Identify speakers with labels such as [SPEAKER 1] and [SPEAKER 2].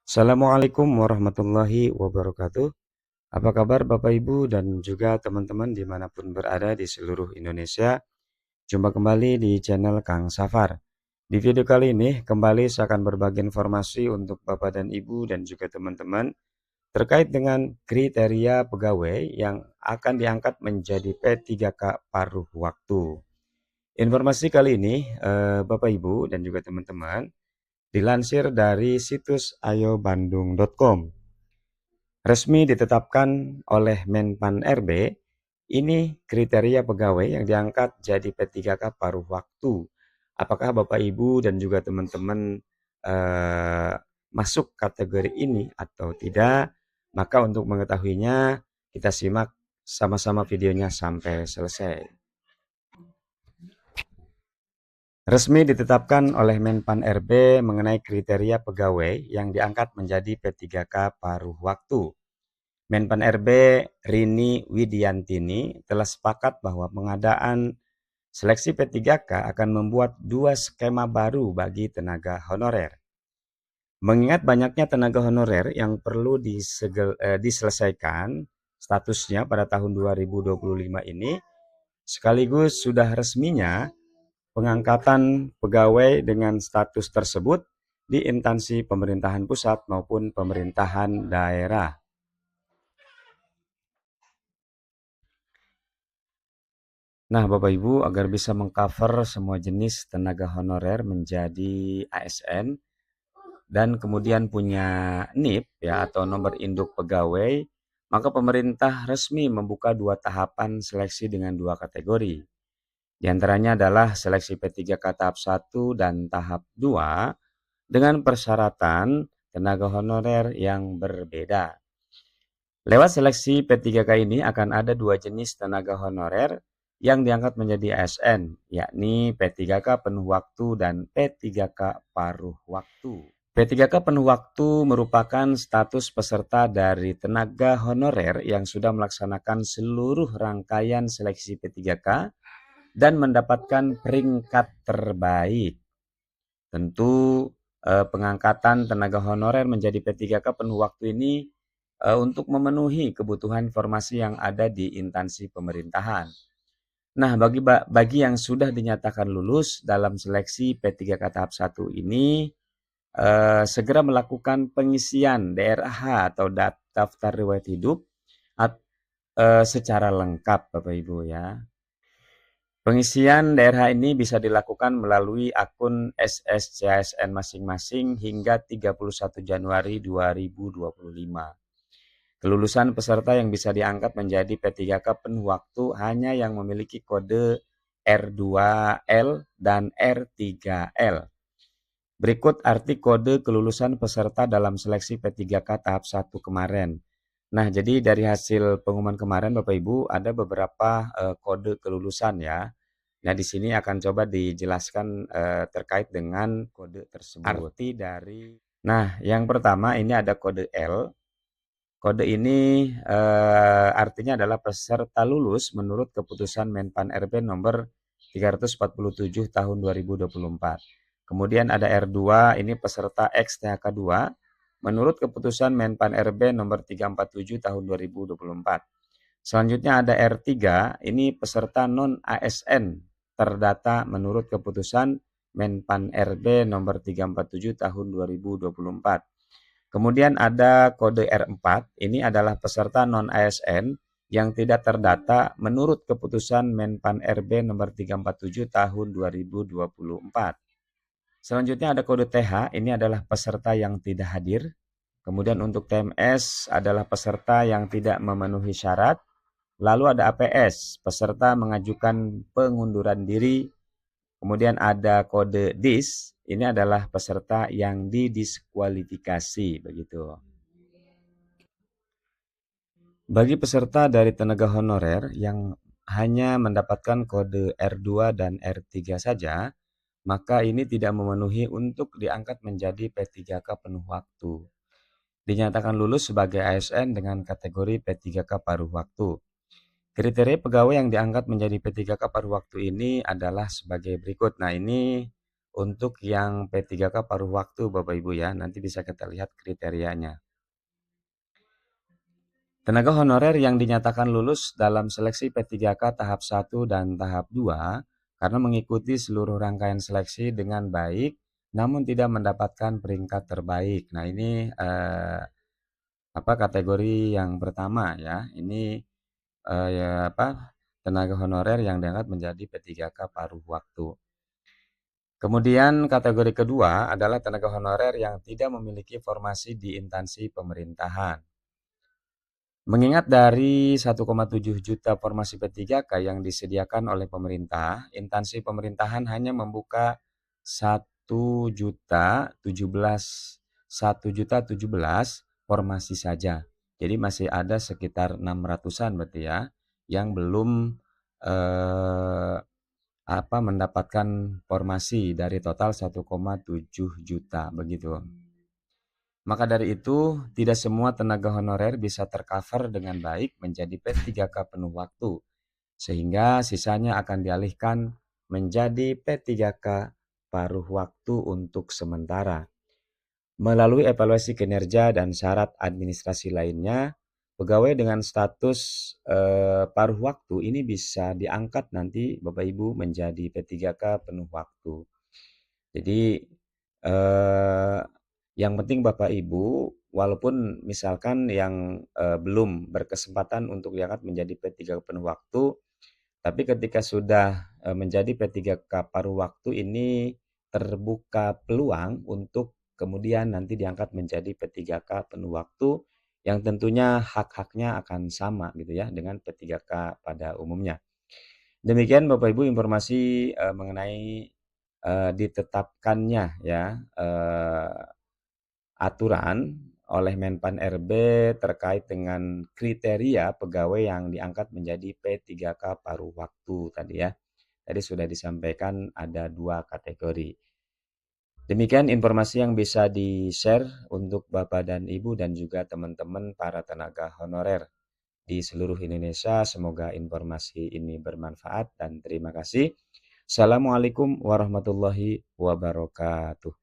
[SPEAKER 1] Assalamualaikum warahmatullahi wabarakatuh. Apa kabar Bapak Ibu dan juga teman-teman dimanapun berada di seluruh Indonesia. Jumpa kembali di channel Kang Safar. Di video kali ini kembali saya akan berbagi informasi untuk Bapak dan Ibu dan juga teman-teman terkait dengan kriteria pegawai yang akan diangkat menjadi P3K paruh waktu. Informasi kali ini Bapak Ibu dan juga teman-teman dilansir dari situs ayobandung.com. Resmi ditetapkan oleh Menpan RB, ini kriteria pegawai yang diangkat jadi P3K paruh waktu. Apakah Bapak Ibu dan juga teman-teman masuk kategori ini atau tidak? Maka untuk mengetahuinya, kita simak sama-sama videonya sampai selesai. Resmi ditetapkan oleh Menpan RB mengenai kriteria pegawai yang diangkat menjadi P3K paruh waktu. Menpan RB Rini Widiantini telah sepakat bahwa pengadaan seleksi P3K akan membuat dua skema baru bagi tenaga honorer. Mengingat banyaknya tenaga honorer yang perlu diselesaikan statusnya pada tahun 2025 ini, sekaligus sudah resminya pengangkatan pegawai dengan status tersebut di instansi pemerintahan pusat maupun pemerintahan daerah. Nah, Bapak Ibu, agar bisa mengcover semua jenis tenaga honorer menjadi ASN dan kemudian punya NIP ya atau nomor induk pegawai, maka pemerintah resmi membuka dua tahapan seleksi dengan dua kategori. Di antaranya adalah seleksi P3K tahap 1 dan tahap 2 dengan persyaratan tenaga honorer yang berbeda. Lewat seleksi P3K ini akan ada dua jenis tenaga honorer yang diangkat menjadi ASN, yakni P3K penuh waktu dan P3K paruh waktu. P3K penuh waktu merupakan status peserta dari tenaga honorer yang sudah melaksanakan seluruh rangkaian seleksi P3K dan mendapatkan peringkat terbaik. Tentu pengangkatan tenaga honorer menjadi P3K penuh waktu ini untuk memenuhi kebutuhan informasi yang ada di instansi pemerintahan. Nah, bagi yang sudah dinyatakan lulus dalam seleksi P3K tahap 1 ini, segera melakukan pengisian DRH atau daftar riwayat hidup secara lengkap Bapak Ibu ya. Pengisian DRH ini bisa dilakukan melalui akun SSCASN masing-masing hingga 31 Januari 2025. Kelulusan peserta yang bisa diangkat menjadi P3K penuh waktu hanya yang memiliki kode R2L dan R3L. Berikut arti kode kelulusan peserta dalam seleksi P3K tahap 1 kemarin. Nah, jadi dari hasil pengumuman kemarin Bapak Ibu ada beberapa kode kelulusan ya. Nah, di sini akan coba dijelaskan terkait dengan kode tersebut. Arti dari Nah, yang pertama ini ada kode L. Kode ini artinya adalah peserta lulus menurut keputusan Menpan RB nomor 347 tahun 2024. Kemudian ada R2, ini peserta XTHK 2 menurut keputusan Menpan RB nomor 347 tahun 2024. Selanjutnya ada R3, ini peserta non ASN terdata menurut keputusan Menpan RB nomor 347 tahun 2024. Kemudian ada kode R4, ini adalah peserta non-ASN yang tidak terdata menurut keputusan Menpan RB nomor 347 tahun 2024. Selanjutnya ada kode TH, ini adalah peserta yang tidak hadir. Kemudian untuk TMS adalah peserta yang tidak memenuhi syarat. Lalu ada APS, peserta mengajukan pengunduran diri. Kemudian ada kode DIS, ini adalah peserta yang didiskualifikasi begitu. Bagi peserta dari tenaga honorer yang hanya mendapatkan kode R2 dan R3 saja, maka ini tidak memenuhi untuk diangkat menjadi P3K penuh waktu. Dinyatakan lulus sebagai ASN dengan kategori P3K paruh waktu. Kriteria pegawai yang diangkat menjadi P3K paruh waktu ini adalah sebagai berikut. Nah, ini Untuk yang P3K paruh waktu Bapak Ibu ya, nanti bisa kita lihat kriterianya. Tenaga honorer yang dinyatakan lulus dalam seleksi P3K tahap 1 dan tahap 2 karena mengikuti seluruh rangkaian seleksi dengan baik namun tidak mendapatkan peringkat terbaik. Nah, ini kategori yang pertama ya. Ini tenaga honorer yang diangkat menjadi P3K paruh waktu. Kemudian kategori kedua adalah tenaga honorer yang tidak memiliki formasi di instansi pemerintahan. Mengingat dari 1,7 juta formasi P3K yang disediakan oleh pemerintah, instansi pemerintahan hanya membuka 1 juta 17 formasi saja. Jadi masih ada sekitar 600-an berarti ya yang belum mendapatkan formasi dari total 1,7 juta begitu. Maka dari itu, tidak semua tenaga honorer bisa tercover dengan baik menjadi P3K penuh waktu, sehingga sisanya akan dialihkan menjadi P3K paruh waktu untuk sementara. Melalui evaluasi kinerja dan syarat administrasi lainnya, pegawai dengan status paruh waktu ini bisa diangkat nanti Bapak Ibu menjadi P3K penuh waktu. Jadi yang penting Bapak Ibu, walaupun misalkan yang belum berkesempatan untuk diangkat menjadi P3K penuh waktu, tapi ketika sudah menjadi P3K paruh waktu ini terbuka peluang untuk kemudian nanti diangkat menjadi P3K penuh waktu yang tentunya hak-haknya akan sama gitu ya dengan P3K pada umumnya. Demikian Bapak Ibu informasi mengenai ditetapkannya ya aturan oleh Menpan RB terkait dengan kriteria pegawai yang diangkat menjadi P3K paruh waktu tadi ya. Tadi sudah disampaikan ada 2 kategori. Demikian informasi yang bisa di-share untuk Bapak dan Ibu dan juga teman-teman para tenaga honorer di seluruh Indonesia. Semoga informasi ini bermanfaat dan terima kasih. Assalamualaikum warahmatullahi wabarakatuh.